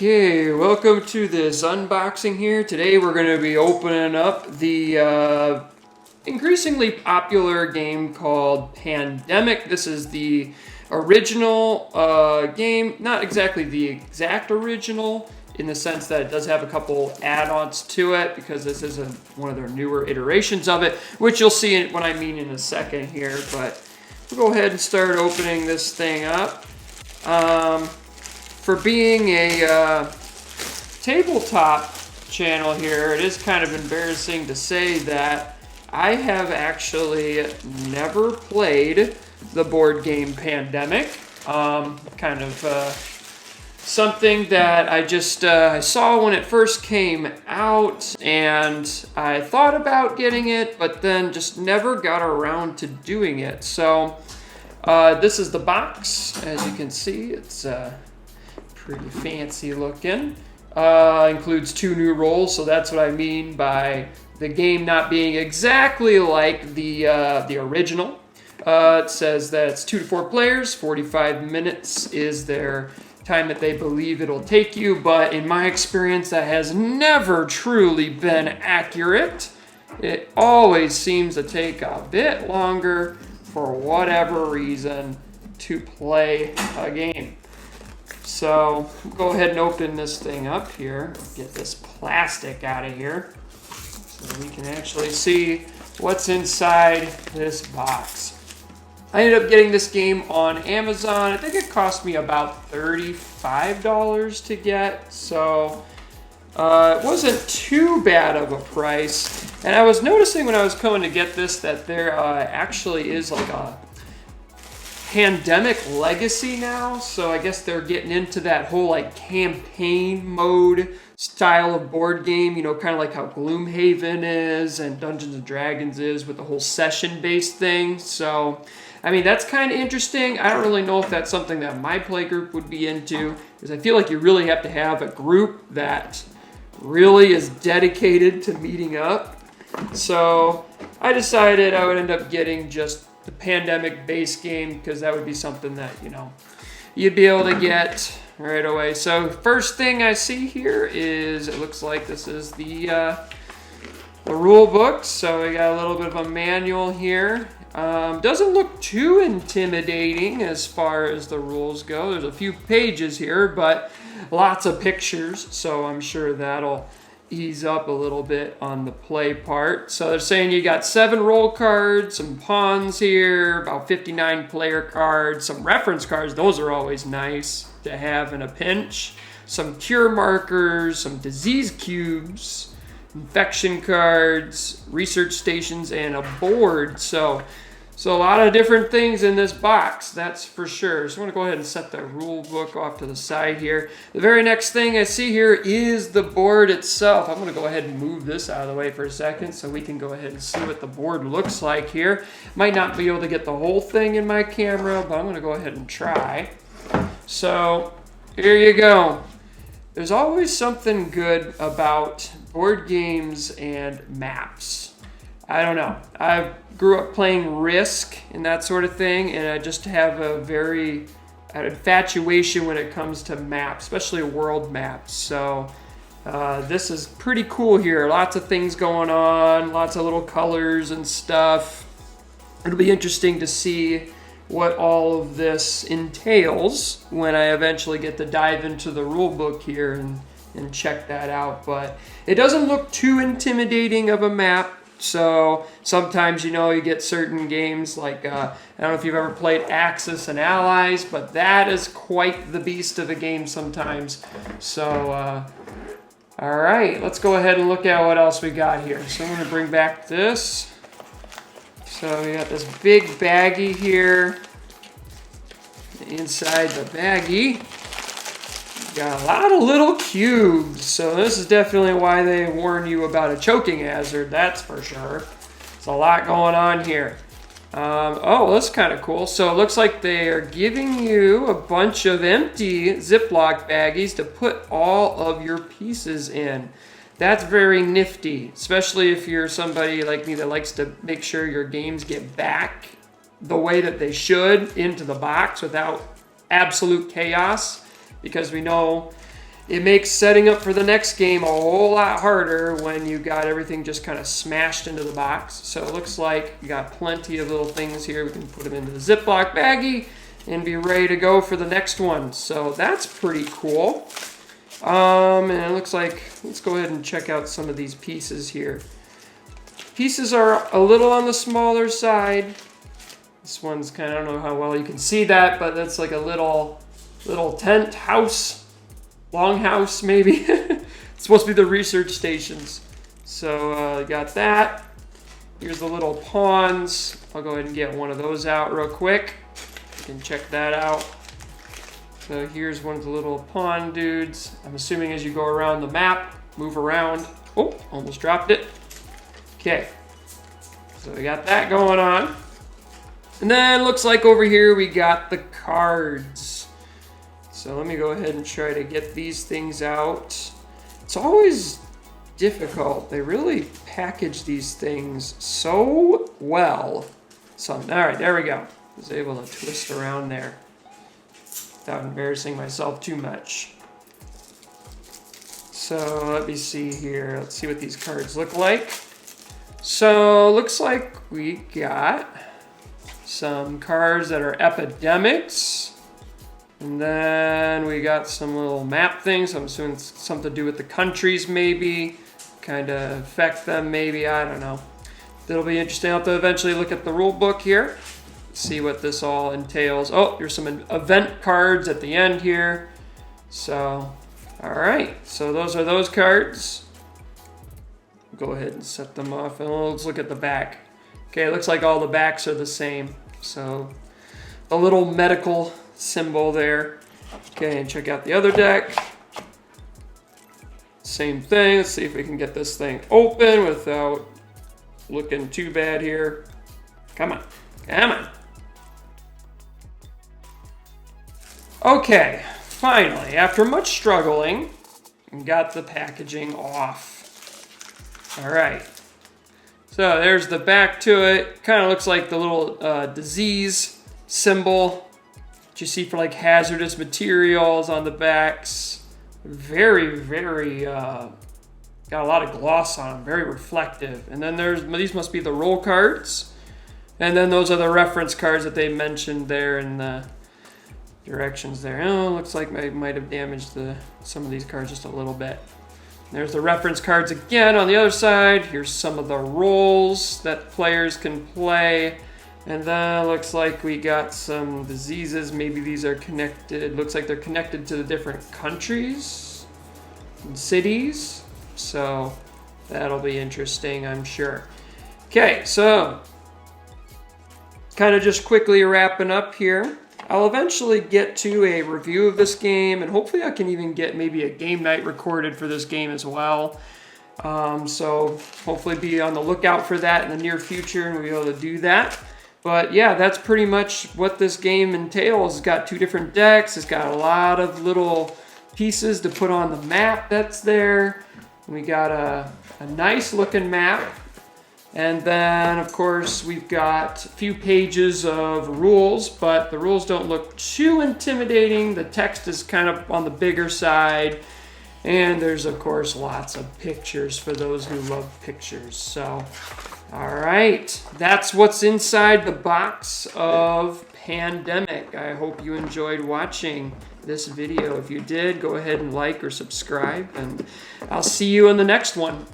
Okay, welcome to this unboxing here. Today we're going to be opening up the increasingly popular game called Pandemic. This is the original game, not exactly the exact original in the sense that it does have a couple add-ons to it because this is one of their newer iterations of it, which you'll see what I mean in a second here. But we'll go ahead and start opening this thing up. For being a tabletop channel here, it is kind of embarrassing to say that I have actually never played the board game Pandemic. Kind of something that I just I saw when it first came out, and I thought about getting it, but then just never got around to doing it. So this is the box. As you can see, it's pretty fancy looking. Includes 2 new rolls, so that's what I mean by the game not being exactly like the original. It says that it's 2 to 4 players, 45 minutes is their time that they believe it'll take you, but in my experience that has never truly been accurate. It always seems to take a bit longer for whatever reason to play a game. So go ahead and open this thing up here. Get this plastic out of here so we can actually see what's inside this box. I ended up getting this game on Amazon. I think it cost me about $35 to get, so it wasn't too bad of a price. And I was noticing when I was coming to get this that there actually is like a Pandemic Legacy now, so I guess they're getting into that whole like campaign mode style of board game, you know, kind of like how Gloomhaven is and Dungeons and Dragons is with the whole session-based thing. So, I mean, that's kind of interesting. I don't really know if that's something that my play group would be into, because I feel like you really have to have a group that really is dedicated to meeting up. So I decided I would end up getting just the Pandemic base game, because that would be something that, you know, you'd be able to get right away. So first thing I see here is, it looks like this is the rule book. So we got a little bit of a manual here. Doesn't look too intimidating as far as the rules go. There's a few pages here, but lots of pictures, so I'm sure that'll ease up a little bit on the play part. So they're saying you got 7 roll cards, some pawns here, about 59 player cards, some reference cards. Those are always nice to have in a pinch. Some cure markers, some disease cubes, infection cards, research stations, and a board. So a lot of different things in this box, that's for sure. So I'm going to go ahead and set the rule book off to the side here. The very next thing I see here is the board itself. I'm going to go ahead and move this out of the way for a second so we can go ahead and see what the board looks like here. Might not be able to get the whole thing in my camera, but I'm going to go ahead and try. So here you go. There's always something good about board games and maps. I don't know. I grew up playing Risk and that sort of thing, and I just have an infatuation when it comes to maps, especially world maps. So this is pretty cool here. Lots of things going on, lots of little colors and stuff. It'll be interesting to see what all of this entails when I eventually get to dive into the rule book here and check that out. But it doesn't look too intimidating of a map. So sometimes, you know, you get certain games like, I don't know if you've ever played Axis and Allies, but that is quite the beast of a game sometimes. So, all right, let's go ahead and look at what else we got here. So I'm going to bring back this. So we got this big baggie here. Inside the baggie, got a lot of little cubes, so this is definitely why they warn you about a choking hazard, that's for sure. There's a lot going on here. Oh, that's kind of cool. So it looks like they are giving you a bunch of empty Ziploc baggies to put all of your pieces in. That's very nifty, especially if you're somebody like me that likes to make sure your games get back the way that they should into the box without absolute chaos. Because we know it makes setting up for the next game a whole lot harder when you got everything just kind of smashed into the box. So it looks like you got plenty of little things here. We can put them into the Ziploc baggie and be ready to go for the next one. So that's pretty cool. And it looks like, let's go ahead and check out some of these pieces here. Pieces are a little on the smaller side. This one's kind of, I don't know how well you can see that, but that's like a little tent house, longhouse maybe. It's supposed to be the research stations. So you got that. Here's the little pawns. I'll go ahead and get one of those out real quick. You can check that out. So here's one of the little pawn dudes. I'm assuming as you go around the map, move around. Oh, almost dropped it. Okay, so we got that going on. And then looks like over here we got the cards. So let me go ahead and try to get these things out. It's always difficult. They really package these things so well. So, all right, there we go. I was able to twist around there without embarrassing myself too much. So let me see here. Let's see what these cards look like. So looks like we got some cards that are epidemics. And then we got some little map things. I'm assuming it's something to do with the countries maybe. Kind of affect them maybe, I don't know. That'll be interesting. I'll have to eventually look at the rule book here. See what this all entails. Oh, there's some event cards at the end here. So, all right. So those are those cards. Go ahead and set them off. And let's look at the back. Okay, it looks like all the backs are the same. So a little medical symbol there. Okay, and check out the other deck. Same thing. Let's see if we can get this thing open without looking too bad here. Come on. Come on. Okay, finally, after much struggling, we got the packaging off. All right. So there's the back to it. Kind of looks like the little disease symbol that you see for like hazardous materials on the backs. Very, very, got a lot of gloss on them. Very reflective. And then these must be the roll cards. And then those are the reference cards that they mentioned there in the directions there. Oh, looks like I might have damaged some of these cards just a little bit. There's the reference cards again on the other side. Here's some of the roles that players can play. And then looks like we got some diseases. Maybe these are connected. Looks like they're connected to the different countries and cities. So that'll be interesting, I'm sure. Okay, so kind of just quickly wrapping up here. I'll eventually get to a review of this game, and hopefully I can even get maybe a game night recorded for this game as well. So hopefully be on the lookout for that in the near future, and we'll be able to do that. But yeah, that's pretty much what this game entails. It's got 2 different decks. It's got a lot of little pieces to put on the map that's there. We got a nice looking map. And then, of course, we've got a few pages of rules, but the rules don't look too intimidating. The text is kind of on the bigger side. And there's, of course, lots of pictures for those who love pictures. So, all right. That's what's inside the box of Pandemic. I hope you enjoyed watching this video. If you did, go ahead and like or subscribe, and I'll see you in the next one.